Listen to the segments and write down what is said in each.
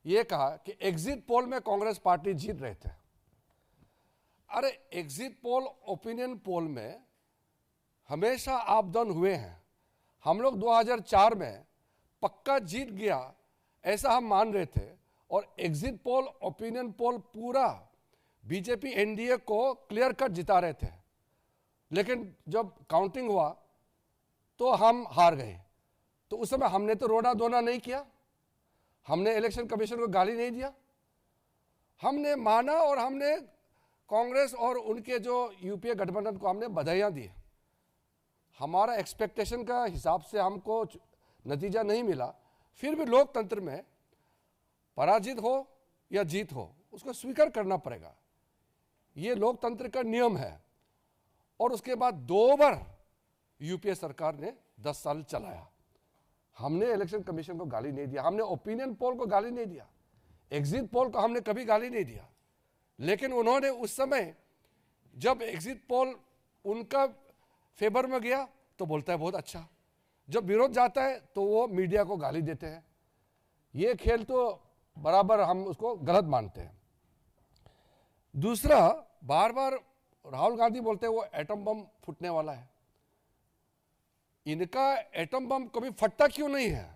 ये कहा कि एग्जिट पोल में कांग्रेस पार्टी जीत रहे थे। अरे एग्जिट पोल, ओपिनियन पोल में हमेशा आप डाउन हुए हैं। हम लोग 2004 में पक्का जीत गया ऐसा हम मान रहे थे, और एग्जिट पोल, ओपिनियन पोल पूरा बीजेपी एनडीए को क्लियर कट जिता रहे थे। लेकिन जब काउंटिंग हुआ तो हम हार गए। तो उस समय हमने तो रोना धोना नहीं किया, हमने इलेक्शन कमीशन को गाली नहीं दिया, हमने माना और हमने कांग्रेस और उनके जो यूपीए गठबंधन को हमने बधाइयां दी। हमारा एक्सपेक्टेशन का हिसाब से हमको नतीजा नहीं मिला, फिर भी लोकतंत्र में पराजित हो या जीत हो उसको स्वीकार करना पड़ेगा, ये लोकतंत्र का नियम है। और उसके बाद 2 बार यूपीए सरकार ने 10 साल चलाया। हमने इलेक्शन कमीशन को गाली नहीं दिया, हमने ओपिनियन पोल को गाली नहीं दिया, एग्जिट पोल को हमने कभी गाली नहीं दिया। लेकिन उन्होंने उस समय जब एग्जिट पोल उनका फेवर में गया तो बोलता है बहुत अच्छा, जब विरोध जाता है तो वो मीडिया को गाली देते हैं। ये खेल तो बराबर हम उसको गलत मानते हैं। दूसरा, बार बार राहुल गांधी बोलते हैं वो एटम बम फूटने वाला है। इनका एटम बम कभी फटता क्यों नहीं है?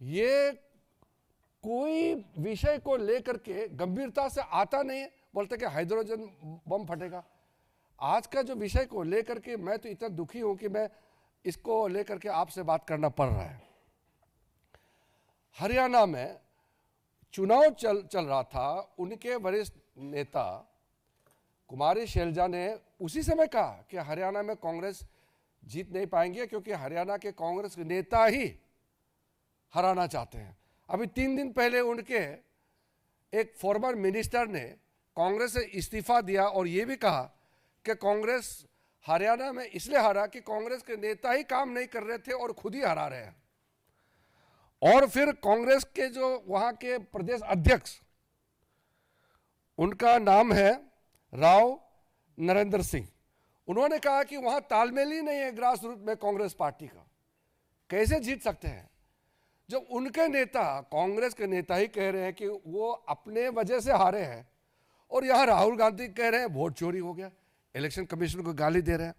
ये कोई विषय को लेकर के गंभीरता से आता नहीं है, बोलते कि हाइड्रोजन बम फटेगा। आज का जो विषय को लेकर के मैं तो इतना दुखी हूं कि मैं इसको लेकर के आपसे बात करना पड़ रहा है। हरियाणा में चुनाव चल रहा था, उनके वरिष्ठ नेता कुमारी शैलजा ने उसी समय कहा कि हरियाणा में कांग्रेस जीत नहीं पाएंगे क्योंकि हरियाणा के कांग्रेस के नेता ही हराना चाहते हैं। अभी 3 दिन पहले उनके एक फॉर्मर मिनिस्टर ने कांग्रेस से इस्तीफा दिया और ये भी कहा कि कांग्रेस हरियाणा में इसलिए हारा कि कांग्रेस के नेता ही काम नहीं कर रहे थे और खुद ही हरा रहे हैं। और फिर कांग्रेस के जो वहां के प्रदेश अध्यक्ष, उनका नाम है राव नरेंद्र सिंह, उन्होंने कहा कि वहां तालमेल ही नहीं है ग्रास रूट में कांग्रेस पार्टी का, कैसे जीत सकते हैं? जब उनके नेता, कांग्रेस के नेता ही कह रहे हैं कि वो अपने वजह से हारे हैं, और यहां राहुल गांधी कह रहे हैं वोट चोरी हो गया, इलेक्शन कमीशन को गाली दे रहे हैं।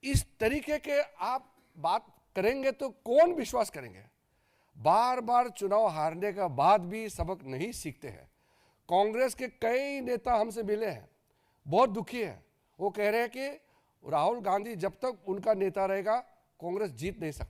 इस तरीके के आप बात करेंगे तो कौन विश्वास करेंगे? बार बार चुनाव हारने का बाद भी सबक नहीं सीखते हैं। कांग्रेस के कई नेता हमसे मिले हैं, बहुत दुखी है। वो कह रहे हैं कि राहुल गांधी जब तक उनका नेता रहेगा कांग्रेस जीत नहीं सकती।